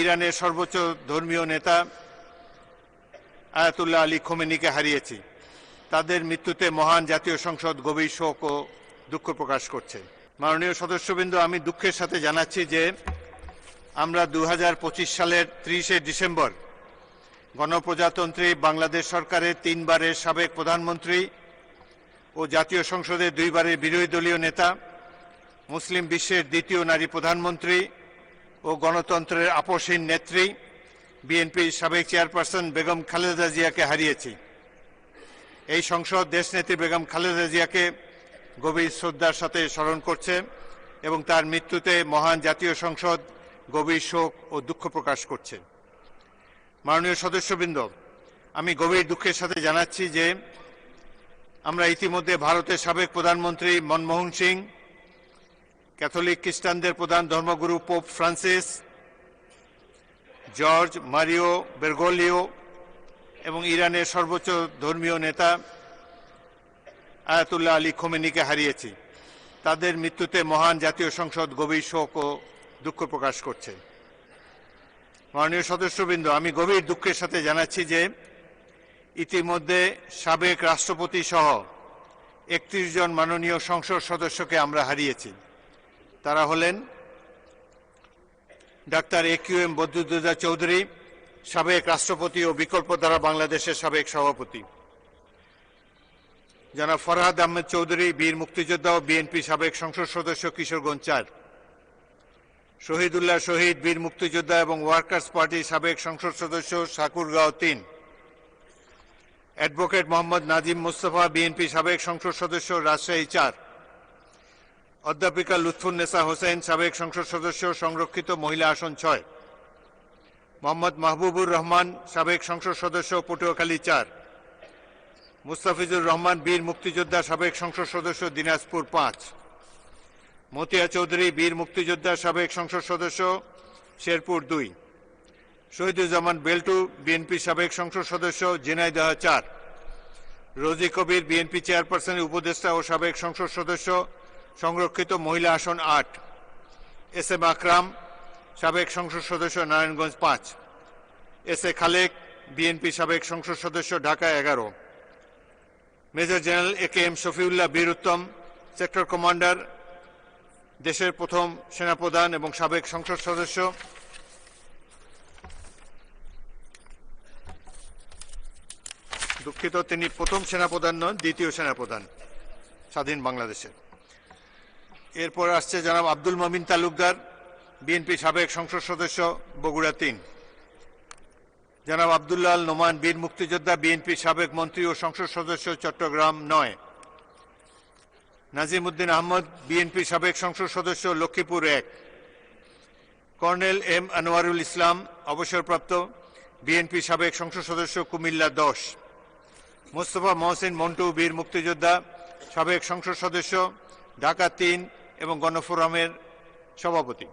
ইরানের সর্বোচ্চ ধর্মীয় নেতা আয়াতুল্লাহ আলী খোমেনিকে হারিয়েছি। তাদের মৃত্যুতে মহান জাতীয় সংসদ গভীর শোক ও দুঃখ প্রকাশ করছে। মাননীয় সদস্যবৃন্দ, আমি দুঃখের সাথে জানাচ্ছি যে আমরা 2025 সালের 30শে ডিসেম্বর গণপ্রজাতন্ত্রী বাংলাদেশ সরকারের 3 বারের সাবেক প্রধানমন্ত্রী ও জাতীয় সংসদের 2 বারের বিরোধী দলীয় নেতা, মুসলিম বিশ্বের দ্বিতীয় নারী প্রধানমন্ত্রী ও গণতন্ত্রের আপসহীন নেত্রী বিএনপির সাবেক চেয়ারপারসন বেগম খালেদা জিয়াকে হারিয়েছি। এই সংসদ দেশনেত্রী বেগম খালেদা জিয়াকে গভীর শ্রদ্ধার সাথে স্মরণ করছে এবং তার মৃত্যুতে মহান জাতীয় সংসদ গভীর শোক ও দুঃখ প্রকাশ করছে। মাননীয় সদস্যবৃন্দ, আমি গভীর দুঃখের সাথে জানাচ্ছি যে আমরা ইতিমধ্যে ভারতের সাবেক প্রধানমন্ত্রী মনমোহন সিং, ক্যাথলিক খ্রিস্টানদের প্রধান ধর্মগুরু পোপ ফ্রান্সিস, জর্জ মারিও বেরগোলিও এবং ইরানের সর্বোচ্চ ধর্মীয় নেতা আয়াতুল্লাহ আলী খোমেনিকে হারিয়েছি। তাদের মৃত্যুতে মহান জাতীয় সংসদ গভীর শোক ও দুঃখ প্রকাশ করছে। মাননীয় সদস্যবৃন্দ, আমি গভীর দুঃখের সাথে জানাচ্ছি যে ইতিমধ্যে সাবেক রাষ্ট্রপতি সহ 31 জন মাননীয় সংসদ সদস্যকে আমরা হারিয়েছি। তারা হলেন ডাক্তার AQM বদরুদ্দোজা চৌধুরী, সাবেক রাষ্ট্রপতি ও বিকল্পধারা বাংলাদেশের সাবেক সভাপতি; জনাব ফরহাদ আহমেদ চৌধুরী, বীর মুক্তিযোদ্ধা ও বিএনপি সাবেক সংসদ সদস্য, কিশোরগঞ্জ 4; শহীদুল্লাহ শহীদ, বীর মুক্তিযোদ্ধা এবং ওয়ার্কার্স পার্টির সাবেক সংসদ সদস্য, ঠাকুরগাঁও 3; অ্যাডভোকেট মোহাম্মদ নাজিম মোস্তফা, বিএনপি সাবেক সংসদ সদস্য, রাজশাহী 4; অধ্যাপিকা লুৎফুন্নেসা হোসেন, সাবেক সংসদ সদস্য, সংরক্ষিত মহিলা আসন 6; মোহাম্মদ মাহবুবুর রহমান, সাবেক সংসদ সদস্য, পটুয়াখালী 4; মুস্তাফিজুর রহমান, বীর মুক্তিযোদ্ধা, সাবেক সংসদ সদস্য, দিনাজপুর 5; মতিয়া চৌধুরী, বীর মুক্তিযোদ্ধা, সাবেক সংসদ সদস্য, শেরপুর 2; শহীদুজ্জামান বেল্টু, বিএনপি সাবেক সংসদ সদস্য, ঝিনাইদহ 4; রোজি কবির, বিএনপি চেয়ারপারসনের উপদেষ্টা ও সাবেক সংসদ সদস্য, সংরক্ষিত মহিলা আসন 8; SM আকরাম, সাবেক সংসদ সদস্য, নারায়ণগঞ্জ 5; SA খালেক, বিএনপি সাবেক সংসদ সদস্য, Dhaka 11; major general AKM Shafiullah বীর উত্তম, সেক্টর কমান্ডার, দেশের প্রথম সেনাপ্রধান এবং সাবেক সংসদ সদস্য; দুঃখিত, তিনি প্রথম সেনাপ্রধান নন, দ্বিতীয় সেনাপ্রধান স্বাধীন বাংলাদেশের। এরপর আসছে জনাব আব্দুল মমিন তালুকদার, বিএনপি সাবেক সংসদ সদস্য, বগুড়া 3; জনাব আব্দুল্লাহ আল নোমান, বীর মুক্তিযোদ্ধা, বিএনপি সাবেক মন্ত্রী ও সংসদ সদস্য, চট্টগ্রাম 9; নাজিম উদ্দিন আহমদ, বিএনপি সাবেক সংসদ সদস্য, লক্ষ্মীপুর 1; কর্নেল M আনোয়ারুল ইসলাম, অবসরপ্রাপ্ত, বিএনপি সাবেক সংসদ সদস্য, কুমিল্লা 10; মোস্তফা মহসিন মন্টু, বীর মুক্তিযোদ্ধা, সাবেক সংসদ সদস্য, ঢাকা 3 এবং গণফোরামের সভাপতি।